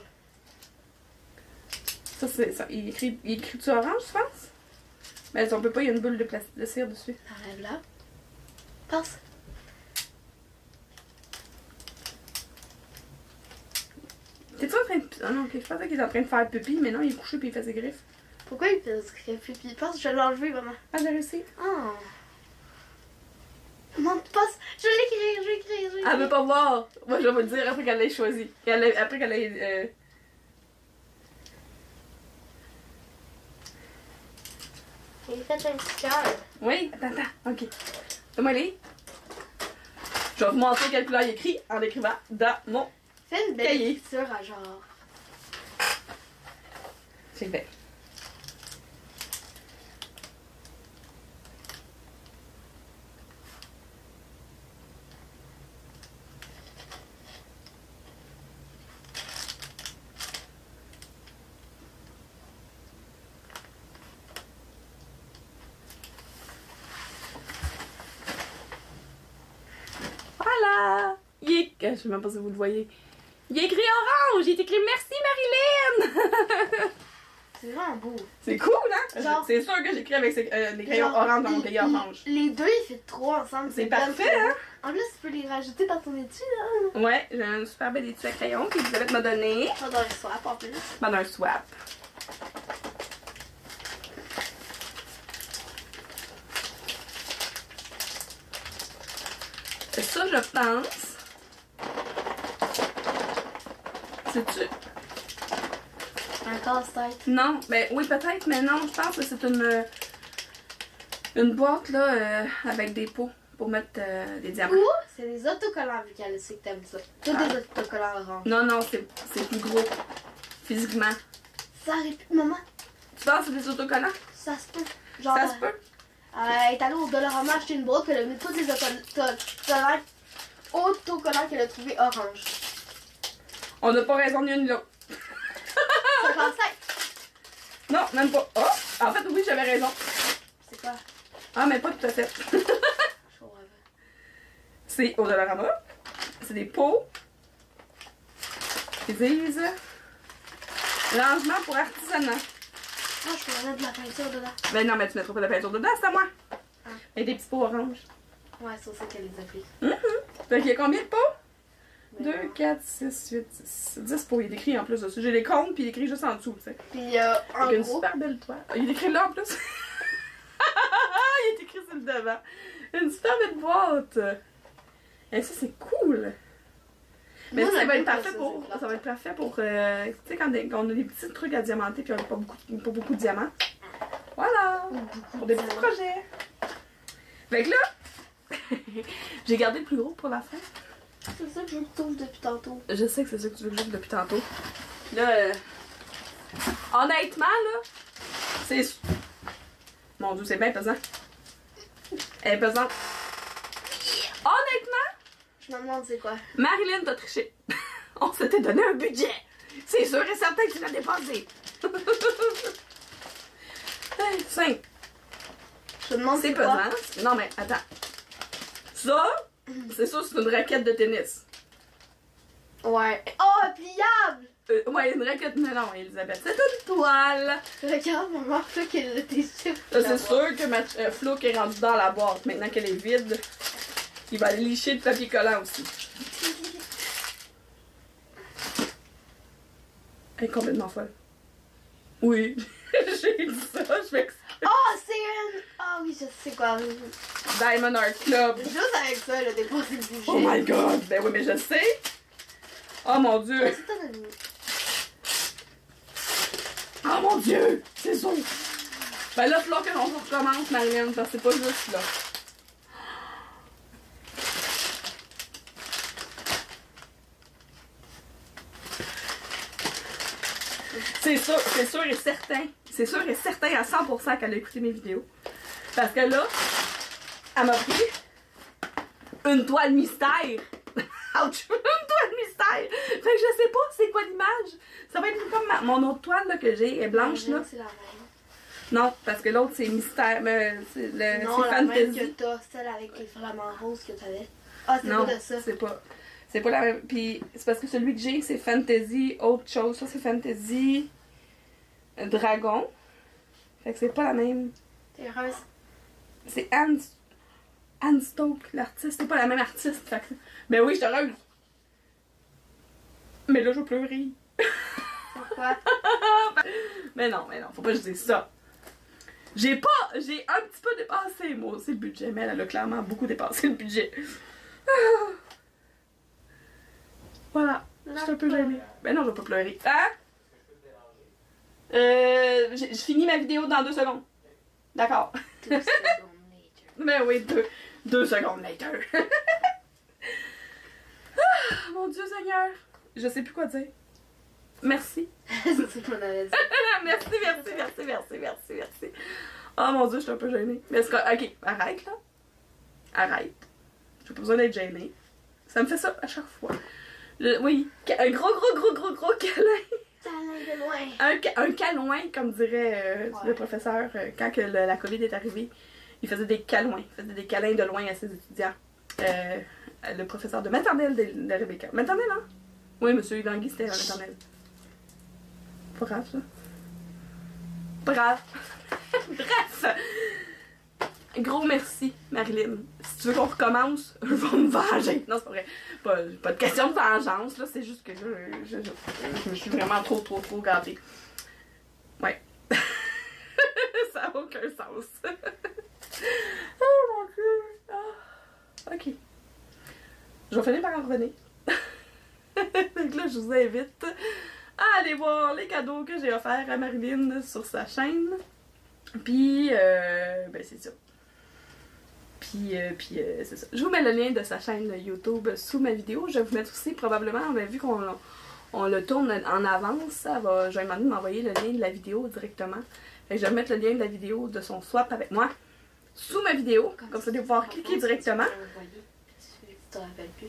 Ça, c'est ça. Il écrit-tu orange, je pense? Mais on peut pas, il y a une boule de plastique de cire dessus. Enlève là. Passe. T'es-tu en train de. Ah non, ok, je pensais qu'il était en train de faire pipi, mais non, il est couché puis il fait ses griffes. Pourquoi il fait pipi? Passe, je vais l'enlever, maman. Ah, j'ai réussi. Oh. Maman, passe. Je vais l'écrire. Elle veut pas voir. Moi, je vais vous le dire après qu'elle l'ait choisi. Après qu'elle ait. Il fait un petit cœur. Oui, attends, ok. Donne-moi les. Je vais vous montrer quelle couleur il écrit en l'écrivant dans mon Fais une belle cahier. écriture à genre. C'est fait. Voilà! Je sais même pas si vous le voyez. Il est écrit orange! Il est écrit merci Marilyn! C'est vraiment beau. C'est cool, hein? Genre- C'est sûr que j'écris avec des crayons Genre, orange dans mon cahier orange. Les deux, ils fait trop ensemble. C'est bien parfait, trop beau. hein? En plus, tu peux les rajouter dans ton étui, là. Ouais, j'ai un super bel étui à crayon qu'Elisabeth m'a donné. Pas dans le swap, en plus. Dans un swap. Ça, je pense. C'est-tu? Un casse-tête. Non, ben oui, peut-être, mais non, je pense que c'est une boîte là avec des pots pour mettre des diamants. Ou, c'est des autocollants, vu qu'elle sait que t'aimes ça. Tous des autocollants orange. Non, non, c'est plus gros. Physiquement. Ça aurait pu, maman, Tu penses que c'est des autocollants? ça se peut. Genre, Ça se peut? elle est allée au Dollarama acheter une boîte, puis elle a mis tous les autocollants qu'elle a trouvé orange. On n'a pas raison ni une ni l'autre. C'est casse-tête. Non, même pas. Oh! En fait, oui, j'avais raison. C'est quoi? Ah, mais pas tout à fait. Je comprends pas. C'est au Dollarama. C'est des pots. Ils disent rangement pour artisanat. Ah, je peux mettre de la peinture dedans. Ben non, mais tu mettras pas de la peinture dedans, c'est à moi. Ah. Et des petits pots oranges. Ouais, c'est ça qu'elle les a pris. Fait qu'il y a combien de pots? Ben 2, 4, 6, 8, 10 pots. Il est écrit en plus dessus. J'ai les comptes, puis il est écrit juste en dessous, tu sais. Puis, en Avec une gros, super belle toile. Il est écrit là en plus. Il est écrit sur le devant. Une super belle boîte. Et ça, c'est cool. Mais moi, ça j'aime va être pas parfait ça, pour. c'est plate. Ça va être parfait pour. Tu sais, quand on a des petits trucs à diamanter, puis on n'a pas beaucoup de diamants. Voilà. Pour des petits projets. Fait que là, j'ai gardé le plus gros pour la fin. C'est ça que je vous trouve depuis tantôt. Je sais que c'est ça que tu veux que j'ouvre depuis tantôt. Là, honnêtement, là, c'est. Mon Dieu, c'est bien pesant. Elle est pesante. Honnêtement, Je me demande c'est quoi. Marilyn t'a triché. On s'était donné un budget. C'est sûr et certain que tu l'as dépassé. 5. Je me demande C'est c'est quoi. pesant. Non, mais attends. Ça, C'est sûr, c'est une raquette de tennis. Ouais. Oh, pliable! Ouais, une raquette. Mais non, Elisabeth, c'est une toile. Regarde, maman, ça qu'elle a des chiffres. Là, c'est sûr que ma Flouk est rendue dans la boîte. Maintenant qu'elle est vide, il va aller licher le papier collant aussi. Elle est complètement folle. Oui, j'ai dit ça, je m'excuse. Oh, c'est une... Ah oui, je sais quoi. Diamond Art Club. Juste avec ça, elle a dépassé le budget. Oh my god, ben oui, mais je sais. Oh mon dieu. C'est toi, Dani. Oh mon dieu, c'est sûr. Ben là, il faut qu'on recommence, Marianne, parce que c'est pas juste là. C'est sûr et certain. C'est sûr et certain à 100% qu'elle a écouté mes vidéos. Parce que là, elle m'a pris une toile mystère. Ouch! Une toile mystère! Fait que je sais pas c'est quoi l'image. Ça va être comme mon autre toile là, que j'ai, est blanche là. C'est la même. Non, parce que l'autre c'est mystère, mais c'est le Non, c'est la même que fantasy. t'as, celle avec les flamants roses que t'avais. Ah, c'est Non, pas de ça. c'est pas la même. Puis c'est parce que celui que j'ai c'est fantasy autre chose. Ça c'est fantasy dragon. Fait que c'est pas la même. T'es heureuse? C'est Anne Stokes, l'artiste. C'est pas la même artiste. Fait que... Mais oui, je suis heureuse. Mais là, je vais pleurer. Pourquoi? Mais non, faut pas que je dise ça. J'ai un petit peu dépassé, moi aussi, le budget. Mais elle a clairement beaucoup dépassé le budget. Voilà. Je suis un peu gênée. Ben non, je vais pas pleurer. Hein? Je finis ma vidéo dans 2 secondes. D'accord. 2 secondes later. Ben oui, 2 secondes later. Mon Dieu Seigneur. Je sais plus quoi dire. Merci. C'est ce qu'on avait dit. merci. Oh mon Dieu, je suis un peu gênée. Mais est-ce que... Ok, arrête là. Arrête. J'ai pas besoin d'être gênée. Ça me fait ça à chaque fois. Oui, un gros câlin. Câlin de loin. Un câlin, comme dirait le professeur quand que la COVID est arrivée. Il faisait des câlins. Il faisait des câlins de loin à ses étudiants. Le professeur de maternelle de Rebecca. Maternelle, hein? Oui, monsieur Yvangui, c'était la maternelle. Pas grave, ça. Pas grave. Bref. Gros merci, Marilyn. Si tu veux qu'on recommence, je vais me venger. Non, c'est pas vrai. Pas de question de vengeance, là. C'est juste que je me suis vraiment trop gâtée. Ouais. Ça n'a aucun sens. Oh mon Dieu. Ah. Ok. Je vais finir par en revenir. Donc là, je vous invite à aller voir les cadeaux que j'ai offerts à Marilyn sur sa chaîne. Puis, ben c'est ça. Puis c'est ça. Je vous mets le lien de sa chaîne YouTube sous ma vidéo. Je vais vous mettre aussi probablement, vu qu'on le tourne en avance, je vais demander de m'envoyer le lien de la vidéo directement. Fait que je vais mettre le lien de la vidéo de son swap avec moi sous ma vidéo. Comme ça, vous allez pouvoir cliquer directement. Tu t'en rappelles plus.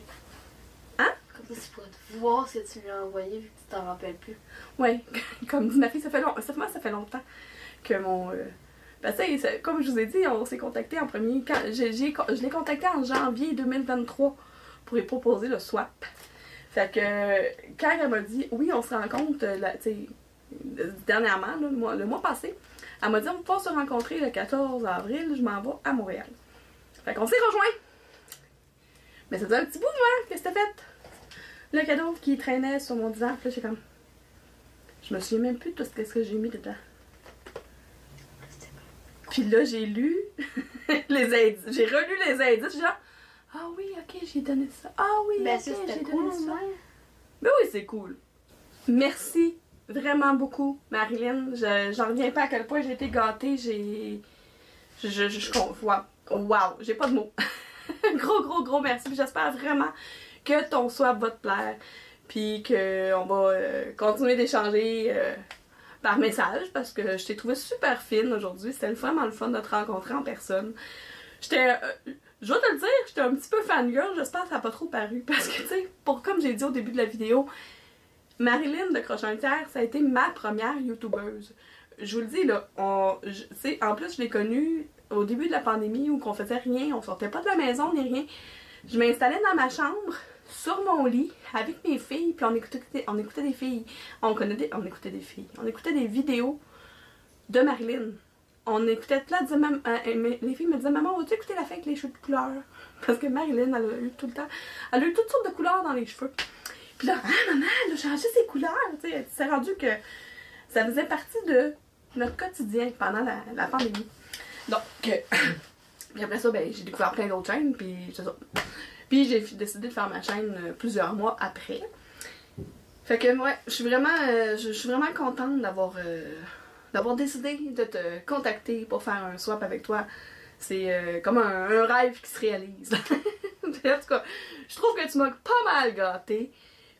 Hein? Comme ça, tu pourrais voir ce que tu lui as envoyé vu que tu t'en rappelles plus. Ouais, comme dit ma fille, ça fait longtemps que mon... Ben, comme je vous ai dit, on s'est contacté en premier. Je l'ai contacté en janvier 2023 pour lui proposer le swap. Fait que quand elle m'a dit oui, on se rencontre dernièrement, là, le mois passé, elle m'a dit on va se rencontrer le 14 avril, je m'en vais à Montréal. Fait qu'on s'est rejoints. Mais ça faisait un petit bout, hein, que c'était fait. Le cadeau qui traînait sur mon divan, puis là j'ai comme... Je me souviens même plus de tout ce que j'ai mis dedans. Puis là, j'ai lu les indices. J'ai relu les indices. Genre, ah oui, ok, j'ai donné ça. Ah oui, ben, ok, c'était j'ai cool, donné ça. ouais. Ben oui, c'est cool. Merci vraiment beaucoup, Marilyn. J'en reviens pas à quel point j'ai été gâtée. Wow, j'ai pas de mots. Gros merci. Puis j'espère vraiment que ton swap va te plaire. Puis qu'on va continuer d'échanger... par message, parce que je t'ai trouvé super fine aujourd'hui. C'était vraiment le fun de te rencontrer en personne. Je dois te le dire, j'étais un petit peu fangirl. J'espère que ça n'a pas trop paru. Parce que, tu sais, comme j'ai dit au début de la vidéo, Marilyn de Crochet un tiers, ça a été ma première youtubeuse. Je vous le dis, là, en plus, je l'ai connue au début de la pandémie où qu'on faisait rien, on sortait pas de la maison ni rien. je m'installais dans ma chambre, sur mon lit, avec mes filles, puis on écoutait des filles. On écoutait des filles. On écoutait des vidéos de Marilyn. On écoutait plein de... les filles me disaient, maman, vas-tu écouter la fille avec les cheveux de couleur? Parce que Marilyn, elle a eu tout le temps... Elle a eu toutes sortes de couleurs dans les cheveux. Puis là, ah maman, elle a changé ses couleurs. Tu sais, c'est rendu que ça faisait partie de notre quotidien pendant la pandémie. Donc, puis après ça, ben, j'ai découvert plein d'autres chaînes, puis c'est ça. Puis j'ai décidé de faire ma chaîne plusieurs mois après. Fait que ouais, je suis vraiment contente d'avoir décidé de te contacter pour faire un swap avec toi. C'est comme un rêve qui se réalise. En tout cas, je trouve que tu m'as pas mal gâtée.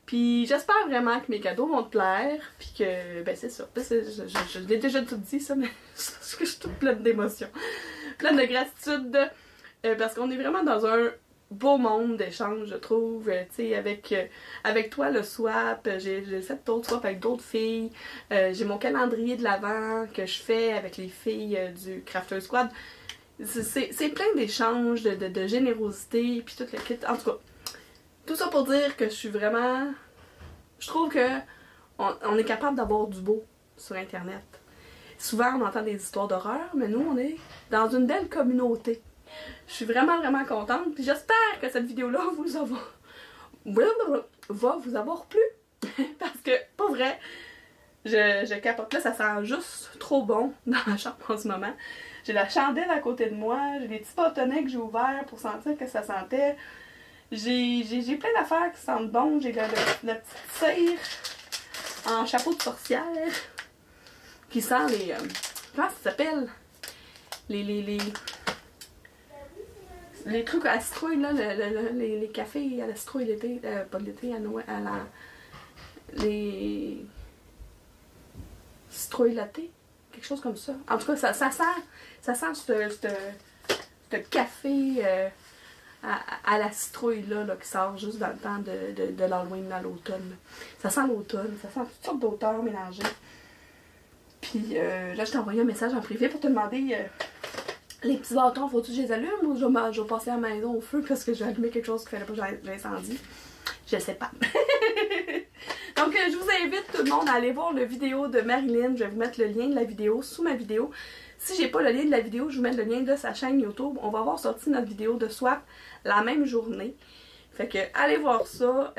Puis j'espère vraiment que mes cadeaux vont te plaire. Puis que, ben c'est ça. Je l'ai déjà tout dit ça, mais je suis toute pleine d'émotions. Pleine de gratitude. Parce qu'on est vraiment dans un beau monde d'échange, je trouve. Tu sais, avec toi, le swap, j'ai fait d'autres swaps avec d'autres filles. J'ai mon calendrier de l'Avent que je fais avec les filles du Crafter Squad. C'est plein d'échanges, de générosité, puis tout le kit. En tout cas, tout ça pour dire que je suis vraiment... Je trouve que on est capable d'avoir du beau sur Internet. Souvent, on entend des histoires d'horreur, mais nous, on est dans une belle communauté. Je suis vraiment, vraiment contente. Puis j'espère que cette vidéo-là va vous avoir plu. Parce que, pas vrai, je capote. Là, ça sent juste trop bon dans ma chambre en ce moment. J'ai la chandelle à côté de moi. J'ai des petits bâtonnets que j'ai ouverts pour sentir que ça sentait. J'ai plein d'affaires qui sentent bon. J'ai la petite cire en chapeau de sorcière qui sent les... comment ça s'appelle? Les trucs à la citrouille, là, les cafés à la citrouille l'été, pas de l'été, à Noël, les citrouilles latte, quelque chose comme ça. En tout cas, ça sent ce café à la citrouille là, qui sort juste dans le temps de l'Halloween, dans l'automne. Ça sent l'automne, ça sent toutes sortes d'auteurs mélangées. Puis là, je t'ai envoyé un message en privé pour te demander... les petits bâtons, faut-tu que je les allume ou je vais passer à la maison au feu parce que j'ai allumé quelque chose qui fallait pas que j'incendie? Je sais pas. Donc, je vous invite tout le monde à aller voir la vidéo de Marilyn. Je vais vous mettre le lien de la vidéo sous ma vidéo. Si j'ai pas le lien de la vidéo, je vous mets le lien de sa chaîne YouTube. On va avoir sorti notre vidéo de swap la même journée. Fait que, allez voir ça.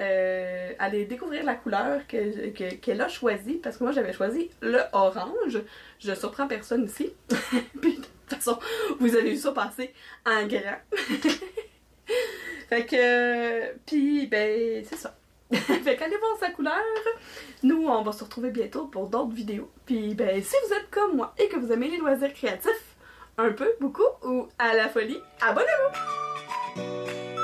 Allez découvrir la couleur qu'elle a choisie. Parce que moi, j'avais choisi le orange. Je surprends personne ici. Puis, de toute façon, vous avez vu ça passer en grand. Fait que, puis, ben, c'est ça. Fait qu'allez voir sa couleur. Nous, on va se retrouver bientôt pour d'autres vidéos. Puis, ben, si vous êtes comme moi et que vous aimez les loisirs créatifs, un peu, beaucoup ou à la folie, abonnez-vous!